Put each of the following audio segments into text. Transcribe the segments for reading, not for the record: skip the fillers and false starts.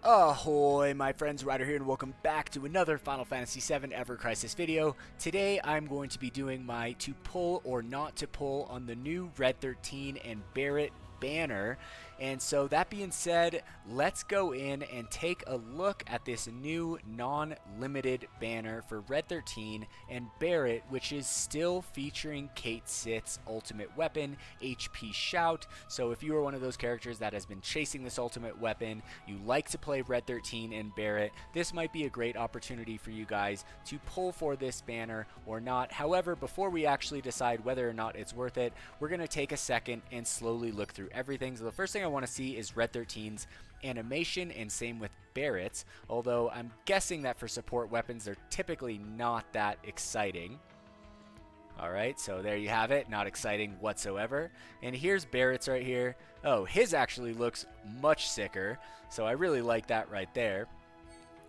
Ahoy, my friends, Ryder here, and welcome back to another Final Fantasy VII Ever Crisis video. Today, I'm going to be doing my to pull or not to pull on the new Red XIII and Barret banner. And so that being said, let's go in and take a look at this new non-limited banner for Red XIII and Barret, which is still featuring Cait Sith's ultimate weapon, HP Shout. So if you are one of those characters that has been chasing this ultimate weapon, you like to play Red XIII and Barret, this might be a great opportunity for you guys to pull for this banner or not. However, before we actually decide whether or not it's worth it, we're going to take a second and slowly look through everything. So the first thing I want to see is Red XIII's animation, and same with Barret's, although I'm guessing that for support weapons they're typically not that exciting. Alright, so there you have it, not exciting whatsoever. And here's Barret's right here. Oh, his actually looks much sicker, so I really like that right there.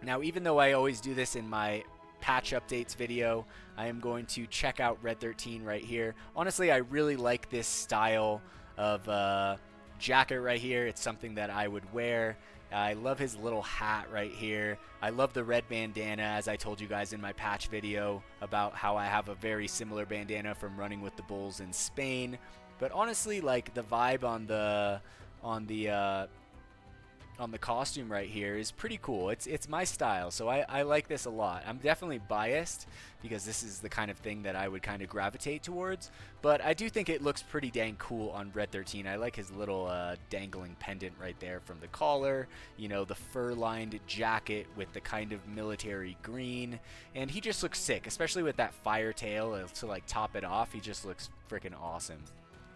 Now, even though I always do this in my patch updates video, I am going to check out Red XIII right here. Honestly, I really like this style of jacket right here. It's something that I would wear. I love his little hat right here. I love the red bandana, as I told you guys in my patch video about how I have a very similar bandana from running with the Bulls in Spain. But honestly, like, the vibe on the costume right here is pretty cool. It's my style, so I like this a lot. I'm definitely biased because this is the kind of thing that I would kind of gravitate towards, but I do think it looks pretty dang cool on Red XIII. I like his little dangling pendant right there from the collar, you know, the fur-lined jacket with the kind of military green, and he just looks sick, especially with that fire tail to like top it off. He just looks freaking awesome.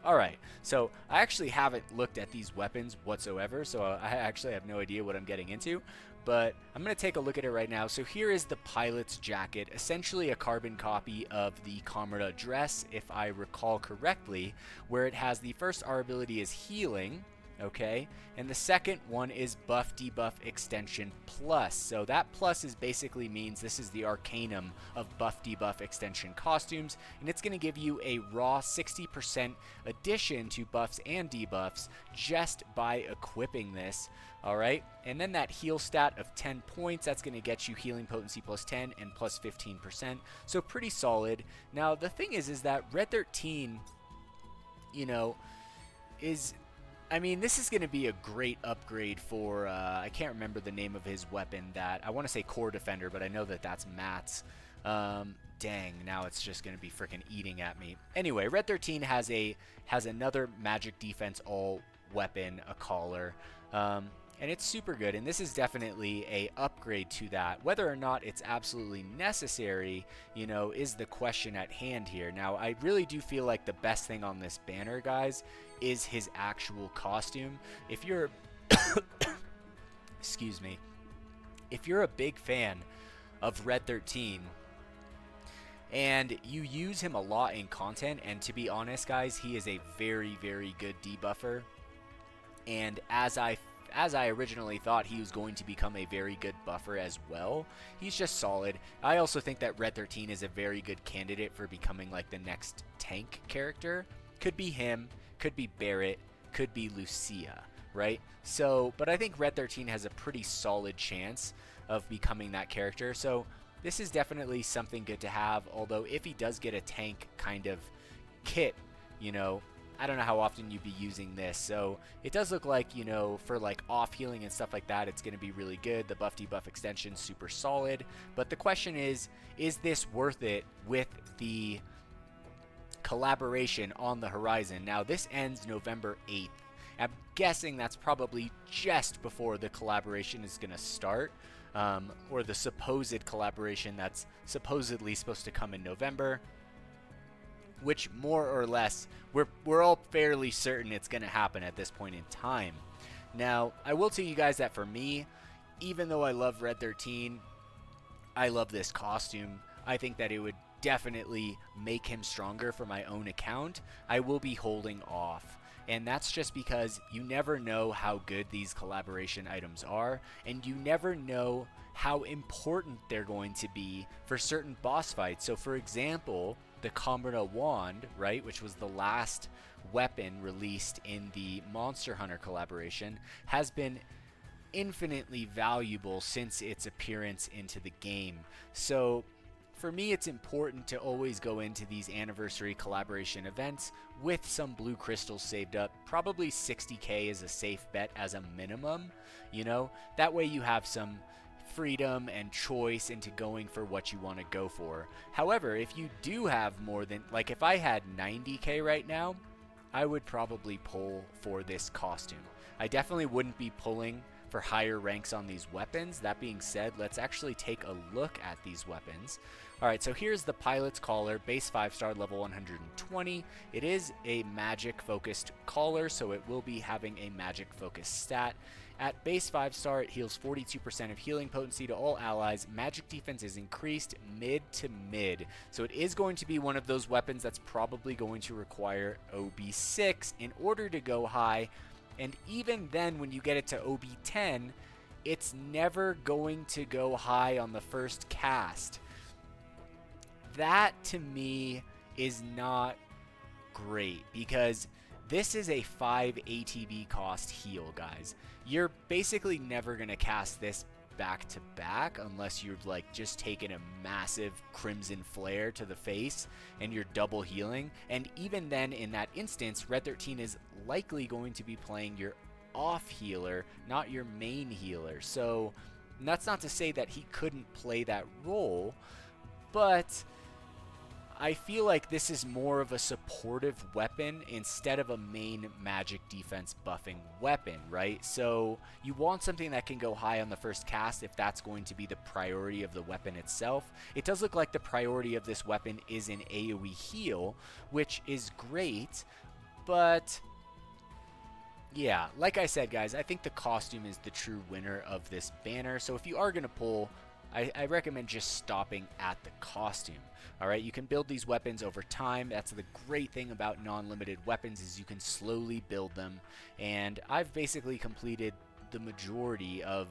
Alright, so I actually haven't looked at these weapons whatsoever, so I actually have no idea what I'm getting into, but I'm going to take a look at it right now. So here is the pilot's jacket, essentially a carbon copy of the Comrade dress, if I recall correctly, where it has the first R ability is healing, okay, and the second one is buff debuff extension plus. So that plus is basically means this is the arcanum of buff debuff extension costumes, and it's going to give you a raw 60% addition to buffs and debuffs just by equipping this. Alright, and then that heal stat of 10 points, that's going to get you healing potency plus 10 and plus 15%, so pretty solid. Now the thing is that Red XIII, you know, I mean, this is going to be a great upgrade for, I can't remember the name of his weapon that, I want to say Core Defender, but I know that that's Matt's. Dang, now it's just going to be freaking eating at me. Anyway, Red XIII has another magic defense all weapon, a collar, and it's super good, and this is definitely a upgrade to that. Whether or not it's absolutely necessary, you know, is the question at hand here. Now, I really do feel like the best thing on this banner, guys, is his actual costume. If you're excuse me, if you're a big fan of Red XIII and you use him a lot in content, and to be honest, guys, he is a very, very good debuffer, and as I originally thought he was going to become a very good buffer as well, he's just solid. I also think that Red XIII is a very good candidate for becoming like the next tank character. Could be him, could be Barret, could be Lucia, right? So, but I think Red XIII has a pretty solid chance of becoming that character, so this is definitely something good to have, although if he does get a tank kind of kit, you know, I don't know how often you'd be using this, so it does look like, you know, for like off healing and stuff like that, it's going to be really good. The buff debuff extension super solid, but the question is this worth it with the collaboration on the horizon? Now this ends November 8th. I'm guessing that's probably just before the collaboration is going to start, or the supposed collaboration that's supposedly supposed to come in November, which more or less we're all fairly certain it's going to happen at this point in time. Now, I will tell you guys that for me, even though I love Red XIII, I love this costume. I think that it would definitely make him stronger for my own account. I will be holding off. And that's just because you never know how good these collaboration items are, and you never know how important they're going to be for certain boss fights. So for example, the Comrade Wand, right, which was the last weapon released in the Monster Hunter collaboration, has been infinitely valuable since its appearance into the game. So for me, it's important to always go into these anniversary collaboration events with some blue crystals saved up. Probably 60k is a safe bet as a minimum, you know? That way you have some freedom and choice into going for what you want to go for. However, if you do have more than, like if I had 90k right now, I would probably pull for this costume. I definitely wouldn't be pulling for higher ranks on these weapons. That being said, let's actually take a look at these weapons. Alright, so here's the Pilot's Collar, base 5-star, level 120. It is a magic focused collar, so it will be having a magic focused stat. At base 5-star, it heals 42% of healing potency to all allies. Magic defense is increased mid to mid. So it is going to be one of those weapons that's probably going to require OB6 in order to go high. And even then, when you get it to OB10, it's never going to go high on the first cast. That, to me, is not great, because this is a 5 ATB cost heal, guys. You're basically never going to cast this back to back unless you're like just taking a massive Crimson Flare to the face and you're double healing. And even then, in that instance, Red XIII is likely going to be playing your off healer, not your main healer. So that's not to say that he couldn't play that role, but I feel like this is more of a supportive weapon instead of a main magic defense buffing weapon, right? So you want something that can go high on the first cast if that's going to be the priority of the weapon itself. It does look like the priority of this weapon is an AoE heal, which is great, but yeah, like I said, guys, I think the costume is the true winner of this banner. So if you are going to pull, I recommend just stopping at the costume. Alright, you can build these weapons over time. That's the great thing about non-limited weapons, is you can slowly build them. And I've basically completed the majority of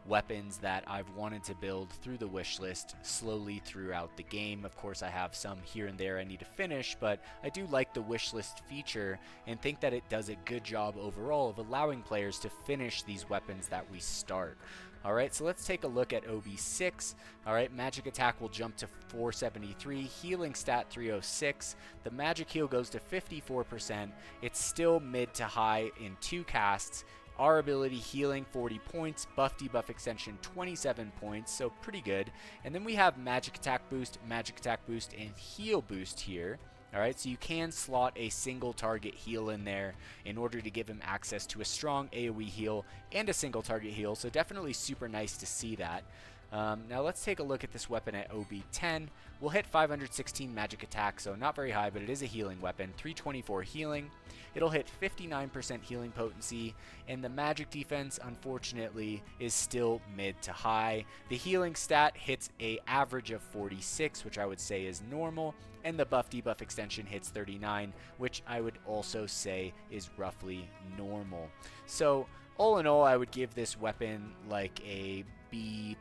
weapons that I've wanted to build through the wish list slowly throughout the game. Of course, I have some here and there I need to finish, but I do like the wish list feature and think that it does a good job overall of allowing players to finish these weapons that we start. Alright, so let's take a look at OB6. Alright, magic attack will jump to 473, healing stat 306. The magic heal goes to 54%. It's still mid to high in 2 casts. Our ability healing 40 points, buff debuff extension 27 points, so pretty good. And then we have magic attack boost, and heal boost here. Alright, so you can slot a single target heal in there in order to give him access to a strong AoE heal and a single target heal, so definitely super nice to see that. Now let's take a look at this weapon at OB10. We'll hit 516 magic attack, so not very high, but it is a healing weapon. 324 healing. It'll hit 59% healing potency, and the magic defense, unfortunately, is still mid to high. The healing stat hits a average of 46, which I would say is normal, and the buff debuff extension hits 39, which I would also say is roughly normal. So all in all, I would give this weapon like a B+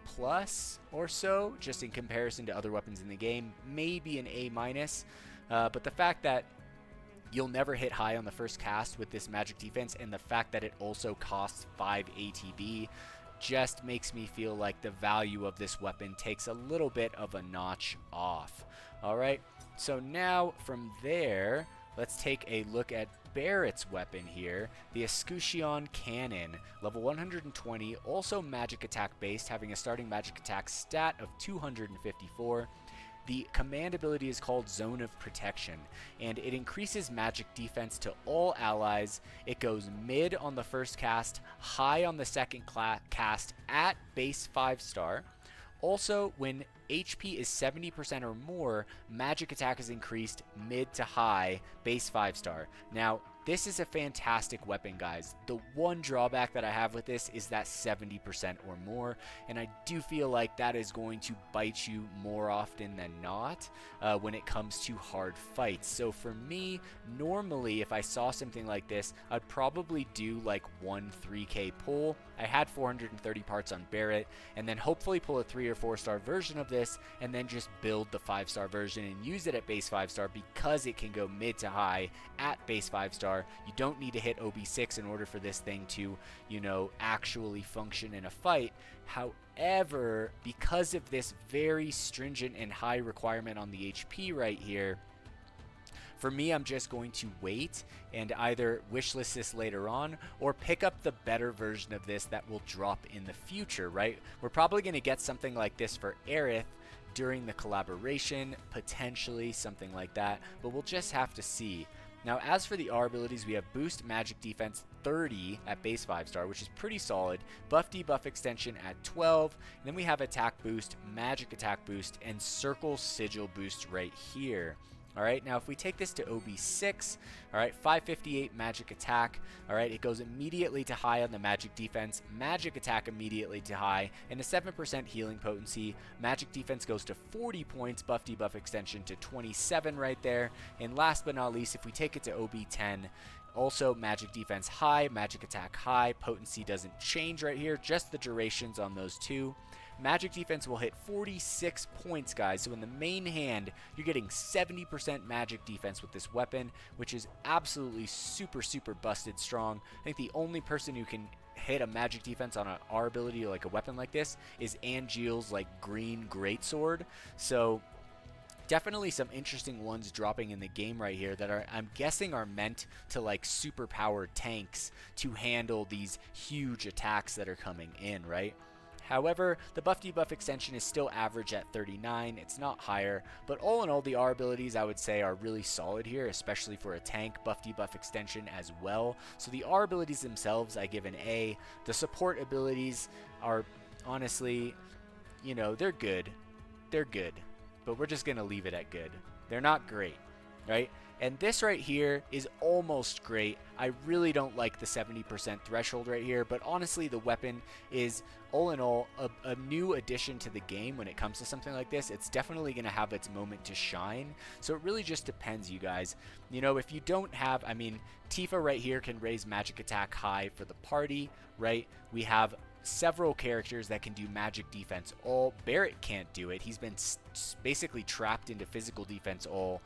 or so, just in comparison to other weapons in the game, maybe an A-. But the fact that you'll never hit high on the first cast with this magic defense, and the fact that it also costs 5 ATB, just makes me feel like the value of this weapon takes a little bit of a notch off. Alright, so now from there, let's take a look at Barret's weapon here, the Escutcheon Cannon, level 120, also magic attack based, having a starting magic attack stat of 254. The command ability is called Zone of Protection, and it increases magic defense to all allies. It goes mid on the first cast, high on the second cast at base 5-star. Also, when HP is 70% or more, magic attack is increased mid to high, base 5-star. Now, this is a fantastic weapon, guys. The one drawback that I have with this is that 70% or more, and I do feel like that is going to bite you more often than not when it comes to hard fights. So for me, normally if I saw something like this, I'd probably do like one 3k pull I had 430 parts on Barret, and then hopefully pull a 3 or 4 star version of this, and then just build the 5-star version and use it at base 5-star because it can go mid to high at base 5-star. You don't need to hit OB6 in order for this thing to, you know, actually function in a fight. However, because of this very stringent and high requirement on the HP right here, for me, I'm just going to wait and either wishlist this later on or pick up the better version of this that will drop in the future, right? We're probably going to get something like this for Aerith during the collaboration, potentially something like that, but we'll just have to see. Now, as for the R abilities, we have Boost Magic Defense 30 at base 5-star, which is pretty solid, Buff Debuff Extension at 12, and then we have Attack Boost, Magic Attack Boost, and Circle Sigil Boost right here. Alright, now if we take this to OB6, alright, 558 magic attack, alright, it goes immediately to high on the magic defense, magic attack immediately to high, and a 7% healing potency. Magic defense goes to 40 points, buff debuff extension to 27 right there, and last but not least, if we take it to OB10, also magic defense high, magic attack high, potency doesn't change right here, just the durations on those two. Magic defense will hit 46 points, guys. So in the main hand, you're getting 70% magic defense with this weapon, which is absolutely super, super busted strong. I think the only person who can hit a magic defense on an R ability like a weapon like this is Angeal's like green greatsword. So definitely some interesting ones dropping in the game right here that are, I'm guessing, are meant to like super powered tanks to handle these huge attacks that are coming in, right? However, the buff debuff extension is still average at 39, it's not higher, but all in all the R abilities I would say are really solid here, especially for a tank, buff debuff extension as well. So the R abilities themselves I give an A. The support abilities are honestly, you know, they're good, but we're just going to leave it at good. They're not great, right? And this right here is almost great. I really don't like the 70% threshold right here, but honestly the weapon is all in all a new addition to the game when it comes to something like this. It's definitely going to have its moment to shine, so it really just depends, you guys. You know, if you don't have, I mean, Tifa right here can raise magic attack high for the party, right? We have several characters that can do magic defense all. Barret can't do it. He's been basically trapped into physical defense all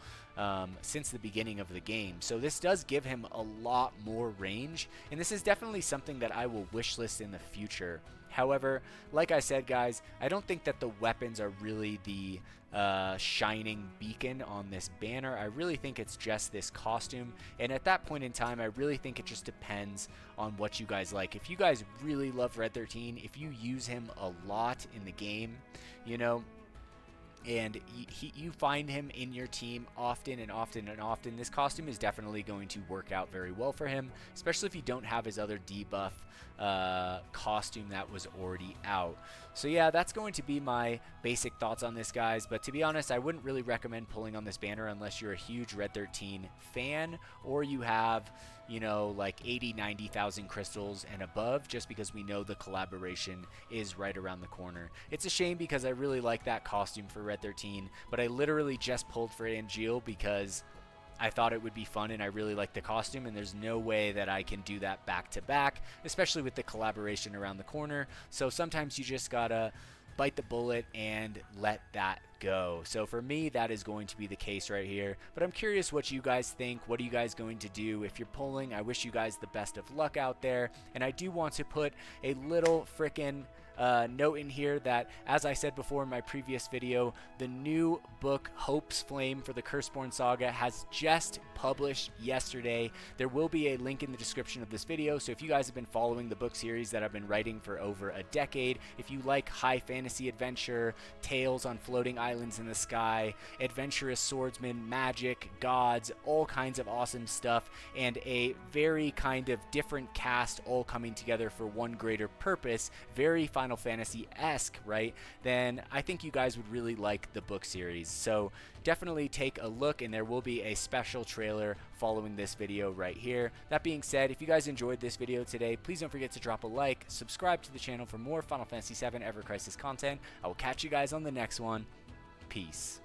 since the beginning of the game. So this does give him a lot more range, and this is definitely something that I will wishlist in the future. However, like I said, guys, I don't think that the weapons are really the shining beacon on this banner. I really think it's just this costume, and at that point in time, I really think it just depends on what you guys like. If you guys really love Red XIII, if you use him a lot in the game, you know, and you find him in your team often and often and often, this costume is definitely going to work out very well for him, especially if you don't have his other debuff costume that was already out. So yeah, that's going to be my basic thoughts on this, guys, but to be honest, I wouldn't really recommend pulling on this banner unless you're a huge Red XIII fan or you have, you know, like 80,000-90,000 crystals and above, just because we know the collaboration is right around the corner. It's a shame because I really like that costume for Red XIII, but I literally just pulled for Angeal because I thought it would be fun and I really like the costume, and there's no way that I can do that back to back, especially with the collaboration around the corner. So sometimes you just gotta bite the bullet and let that go. So for me, that is going to be the case right here, but I'm curious what you guys think. What are you guys going to do if you're pulling? I wish you guys the best of luck out there, and I do want to put a little frickin' note in here that, as I said before in my previous video, the new book Hope's Flame for the Curseborn Saga has just published yesterday. There will be a link in the description of this video, so if you guys have been following the book series that I've been writing for over a decade, if you like high fantasy adventure, tales on floating islands in the sky, adventurous swordsmen, magic, gods, all kinds of awesome stuff, and a very kind of different cast all coming together for one greater purpose, very Final Fantasy-esque, right? Then I think you guys would really like the book series. So definitely take a look, and there will be a special trailer following this video right here. That being said, if you guys enjoyed this video today, please don't forget to drop a like, subscribe to the channel for more Final Fantasy VII Ever Crisis content. I will catch you guys on the next one. Peace.